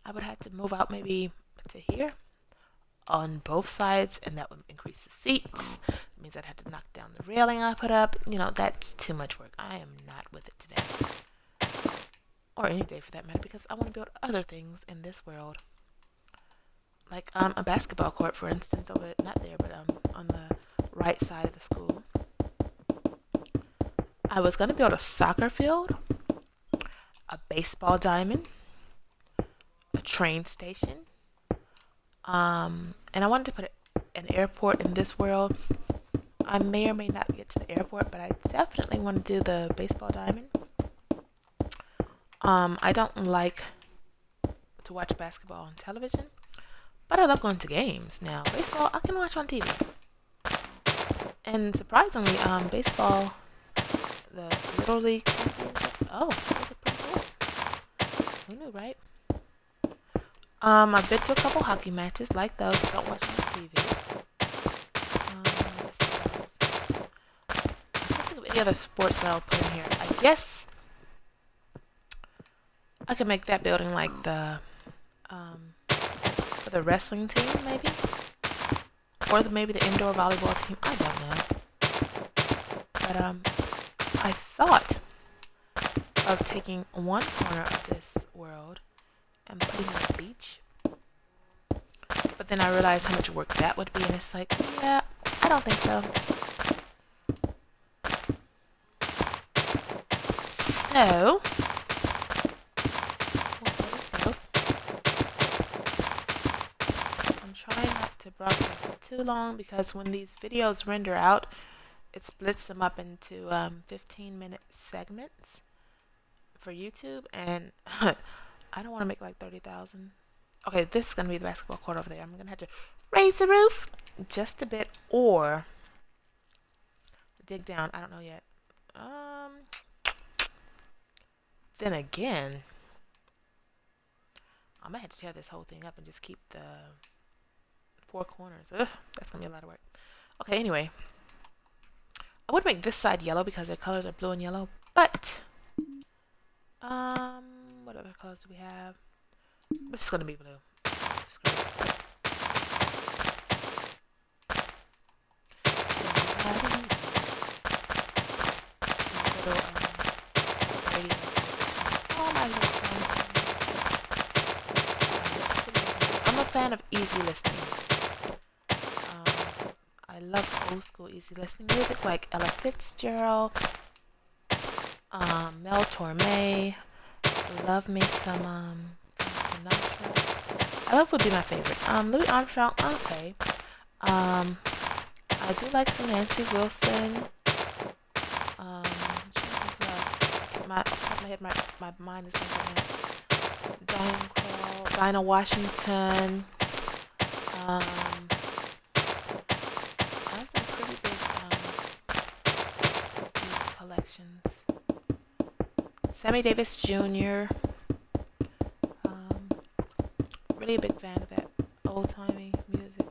I would have to move out maybe to here on both sides, and that would increase the seats. That means I'd have to knock down the railing I put up. You know, that's too much work. I am not with it today. Or any day for that matter, because I want to build other things in this world. Like a basketball court, for instance, over not there, but on the right side of the school. I was gonna build a soccer field, a baseball diamond, a train station, and I wanted to put an airport in this world. I may or may not get to the airport, but I definitely want to do the baseball diamond. I don't like to watch basketball on television, but I love going to games. Now, baseball I can watch on TV. And surprisingly, baseball, the Little League championships. Oh, those are pretty cool. Who knew, right? I've been to a couple hockey matches like those. I don't watch them on TV. I can't think of any other sports that I'll put in here. I guess I could make that building like the for the wrestling team, maybe, or maybe the indoor volleyball team. I don't know. But I thought of taking one corner of this world and putting it on a beach. But then I realized how much work that would be, and it's like, yeah, I don't think so. So, I'm trying not to broadcast too long because when these videos render out, it splits them up into 15-minute segments for YouTube, and I don't want to make like 30,000. Okay, this is gonna be the basketball court over there. I'm gonna have to raise the roof just a bit or dig down. I don't know yet. Then again, I might have to tear this whole thing up and just keep the four corners. Ugh, that's gonna be a lot of work. Okay, anyway, I would make this side yellow because their colors are blue and yellow, but what other colors do we have? It's just gonna be blue. I'm a fan of easy listening. I love old school easy listening music like Ella Fitzgerald, Mel Torme. Love me some Sinatra. I love would be my favorite. Louis Armstrong. Okay. I do like some Nancy Wilson. Off my head, my mind is going Diane Kroll, Dinah Washington. I have some pretty big music collections. Sammy Davis Jr. Really a big fan of that old-timey music.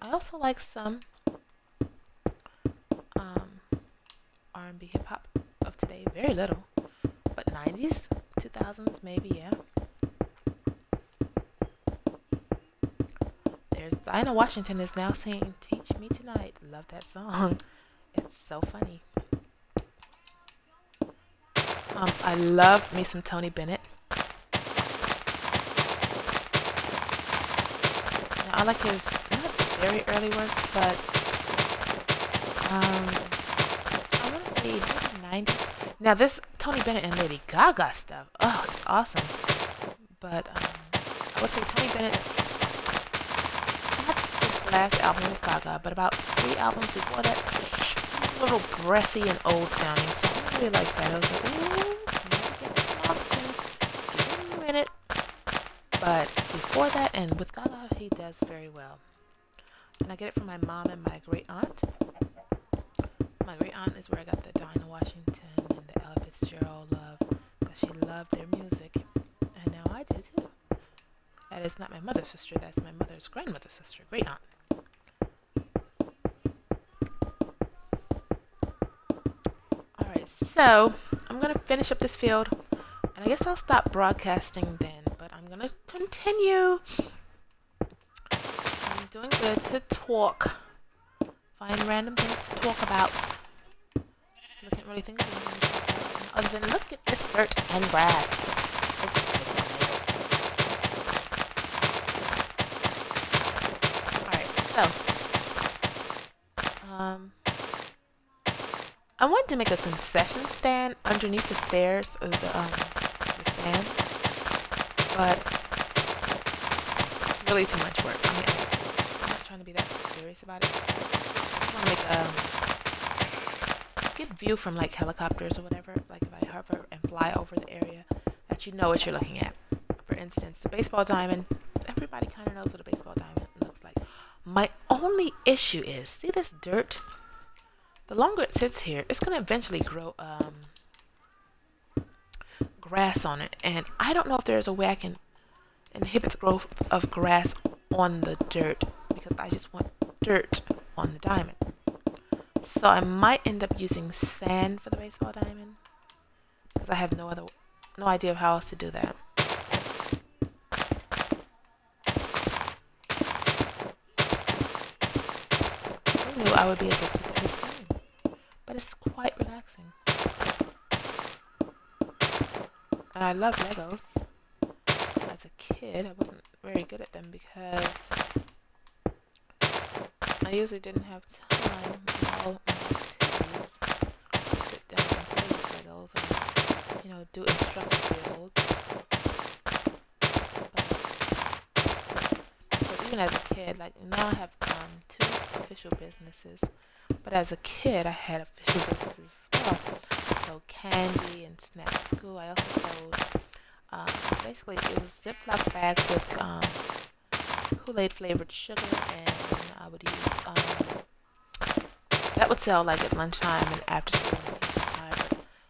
I also like some R&B hip-hop of today. Very little. But 90s, 2000s maybe, yeah. There's Dinah Washington is now singing Teach Me Tonight. Love that song. It's so funny. I love me some Tony Bennett. Now I like his not very early works, but I want to say 90s. Now this Tony Bennett and Lady Gaga stuff, oh, it's awesome. But I would say Tony Bennett's not his last album with Gaga, but about 3 albums before that, it's a little breathy and old sounding. So I really like that. I was like, ooh. But before that, and with Gaga, he does very well. And I get it from my mom and my great aunt. My great aunt is where I got the Dinah Washington and the Ella Fitzgerald love, because she loved their music, and now I do too. That is not my mother's sister. That's my mother's grandmother's sister, great aunt. All right, so I'm gonna finish up this field. And I guess I'll stop broadcasting then, but I'm gonna continue. I'm doing good to talk. Find random things to talk about. I can't really think of anything to talk about other than look at this dirt and grass. Alright, so I wanted to make a concession stand underneath the stairs of the stand, but it's really too much work. I mean, I'm not trying to be that serious about it. I just want to make a good view from like helicopters or whatever. Like if I hover and fly over the area, that you know what you're looking at. For instance, the baseball diamond. Everybody kind of knows what a baseball diamond looks like. My only issue is, see this dirt? The longer it sits here, it's going to eventually grow grass on it. And I don't know if there's a way I can inhibit the growth of grass on the dirt, because I just want dirt on the diamond. So I might end up using sand for the baseball diamond, because I have no idea of how else to do that. Who knew I would be addicted to this game? But it's quite relaxing. And I love Legos. As a kid, I wasn't very good at them because I usually didn't have time with all my activities to sit down and play with Legos or, do instructor builds. But even as a kid, like now I have 2 official businesses. But as a kid, I had official businesses as well. I sold candy and snacks at school. I also sold, basically, it was Ziploc bags with Kool-Aid flavored sugar, and I would use, that would sell like at lunchtime and after school.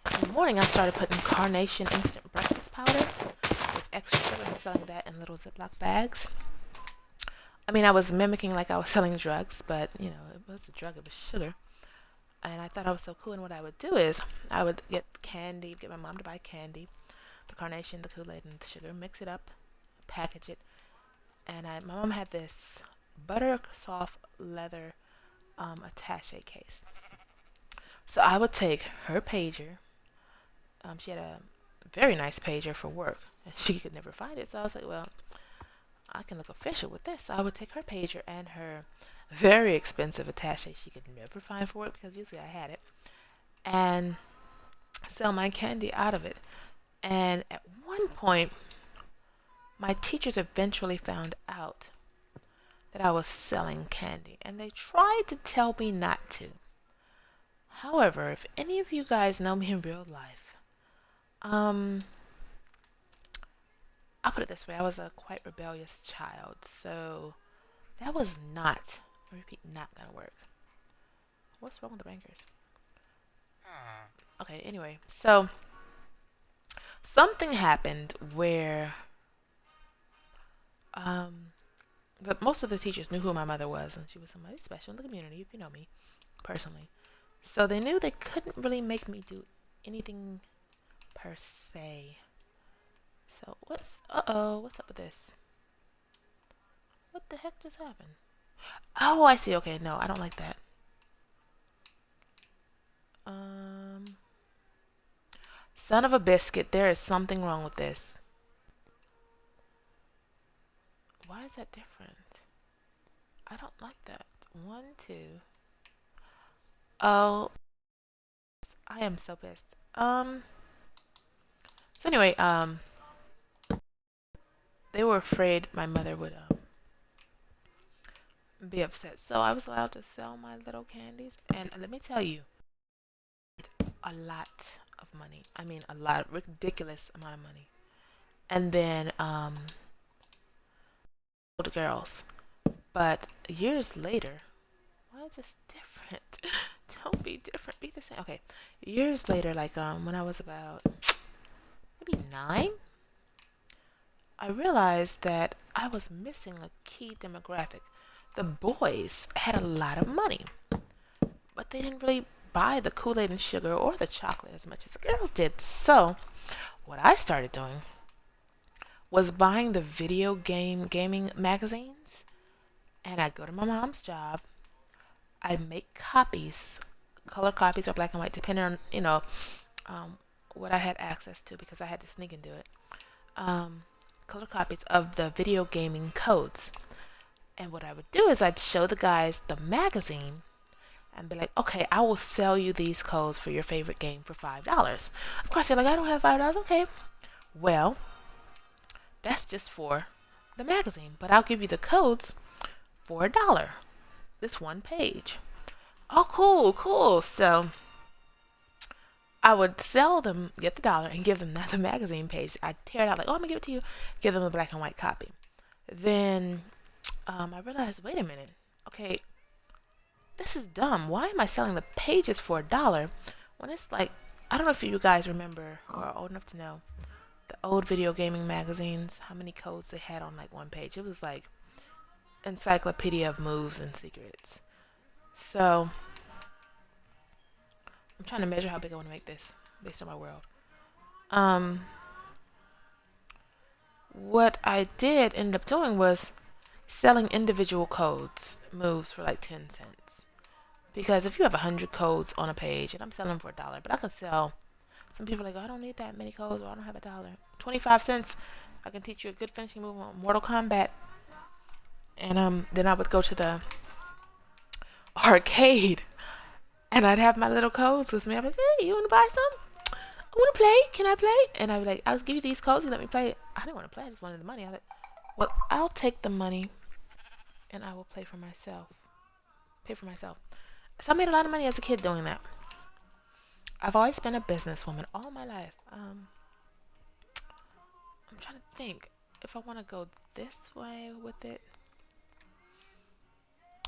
But in the morning, I started putting Carnation instant breakfast powder with extra sugar and selling that in little Ziploc bags. I mean, I was mimicking like I was selling drugs, but, it was a drug, it was sugar. And I thought I was so cool, and what I would do is, I would get candy, get my mom to buy candy, the Carnation, the Kool-Aid, and the sugar, mix it up, package it, and my mom had this butter soft leather attaché case. So I would take her pager, she had a very nice pager for work, and she could never find it, so I was like, well, I can look official with this. So I would take her pager and her very expensive attaché she could never find for it, because usually I had it, and sell my candy out of it. And at one point, my teachers eventually found out that I was selling candy, and they tried to tell me not to. However, if any of you guys know me in real life, I'll put it this way, I was a quite rebellious child, so that was not, I repeat, not gonna work. What's wrong with the bankers? Okay, anyway, so something happened where, but most of the teachers knew who my mother was, and she was somebody special in the community, if you know me personally. So they knew they couldn't really make me do anything per se. So what's up with this? What the heck just happened? Oh, I see. Okay, no, I don't like that. Son of a biscuit, there is something wrong with this. Why is that different? I don't like that. 1, 2. Oh, I am so pissed. So anyway, they were afraid my mother would be upset, so I was allowed to sell my little candies, and let me tell you, a lot of money. I mean, a lot, ridiculous amount of money. And then older girls, but years later, why is this different? Don't be different, be the same. Okay, years later, like when I was about maybe 9, I realized that I was missing a key demographic. The boys had a lot of money, but they didn't really buy the Kool-Aid and sugar or the chocolate as much as the girls did. So what I started doing was buying the gaming magazines, and I'd go to my mom's job. I'd make copies, color copies or black and white, depending on um, what I had access to because I had to sneak and do it. Um, Color copies of the video gaming codes. And what I would do is I'd show the guys the magazine and be like, okay, I will sell you these codes for your favorite game for $5. Of course, they're like, I don't have $5. Okay, well, that's just for the magazine, but I'll give you the codes for $1. This one page. Oh, cool, cool. So I would sell them, get the dollar, and give them the magazine page. I'd tear it out like, oh, I'm gonna give it to you. Give them a black and white copy. Then I realized, wait a minute. Okay, this is dumb. Why am I selling the pages for $1 when it's like, I don't know if you guys remember or are old enough to know the old video gaming magazines, how many codes they had on like one page. It was like encyclopedia of moves and secrets. So I'm trying to measure how big I want to make this based on my world. What I did end up doing was selling individual codes, moves for like 10 cents. Because if you have 100 codes on a page, and I'm selling them for $1, but I can sell, some people are like, oh, I don't need that many codes, or I don't have $1. 25 cents, I can teach you a good finishing move on Mortal Kombat. And then I would go to the arcade, and I'd have my little codes with me. I'm like, hey, you want to buy some? I want to play. Can I play? And I'd be like, I'll give you these codes and let me play. I didn't want to play. I just wanted the money. I was like, well, I'll take the money, and I will play for myself. Pay for myself. So I made a lot of money as a kid doing that. I've always been a businesswoman all my life. I'm trying to think if I want to go this way with it.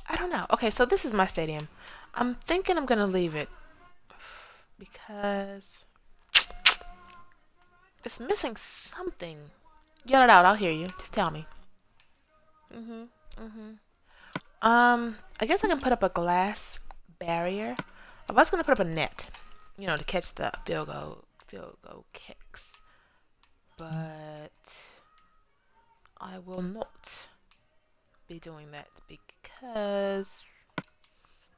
I don't know. Okay, so this is my stadium. I'm thinking I'm going to leave it because it's missing something. Yell it out. I'll hear you. Just tell me. I guess I can put up a glass barrier. I was gonna put up a net, to catch the field goal kicks, but I will not be doing that because do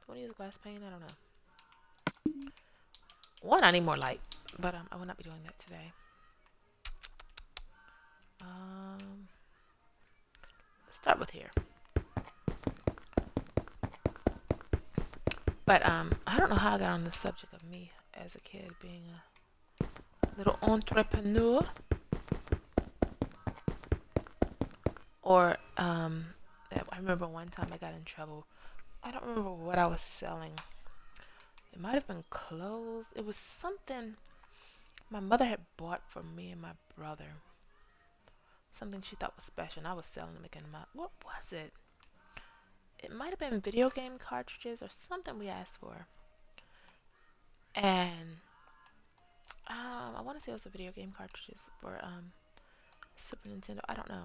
I want to use glass pane? I don't know. One, I need more light, but I will not be doing that today. Let's start with here. But I don't know how I got on the subject of me as a kid being a little entrepreneur. Or I remember one time I got in trouble. I don't remember what I was selling. It might have been clothes. It was something my mother had bought for me and my brother. Something she thought was special, and I was selling them, making them up. What was it? It might have been video game cartridges or something we asked for. And I want to say it was the video game cartridges for Super Nintendo. I don't know.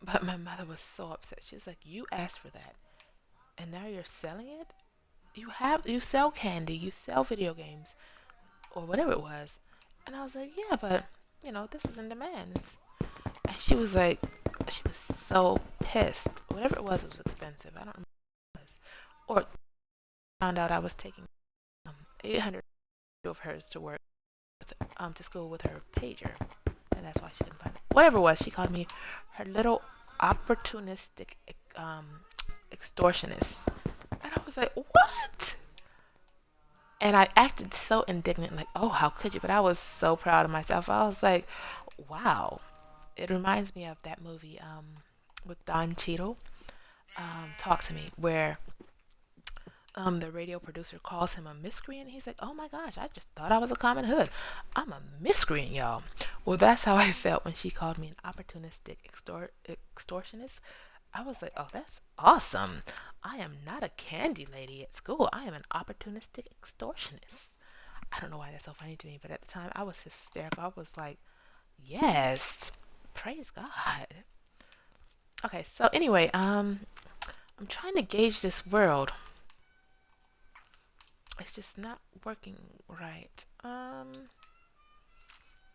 But my mother was so upset. She's like, you asked for that, and now you're selling it? You sell candy, you sell video games, or whatever it was. And I was like, yeah, but, this is in demand. And she was so pissed. Whatever it was expensive. I don't remember what it was. Or found out I was taking 800 of hers to work to school with her pager, and that's why she didn't find it. Whatever it was, she called me her little opportunistic extortionist, and I was like, what? And I acted so indignant, like, oh, how could you? But I was so proud of myself. I was like, wow. It reminds me of that movie with Don Cheadle, Talk to Me, where the radio producer calls him a miscreant. He's like, oh my gosh, I just thought I was a common hood. I'm a miscreant, y'all. Well, that's how I felt when she called me an opportunistic extortionist. I was like, oh, that's awesome. I am not a candy lady at school. I am an opportunistic extortionist. I don't know why that's so funny to me, but at the time I was hysterical. I was like, yes, praise God. Okay, so anyway, I'm trying to gauge this world. It's just not working right.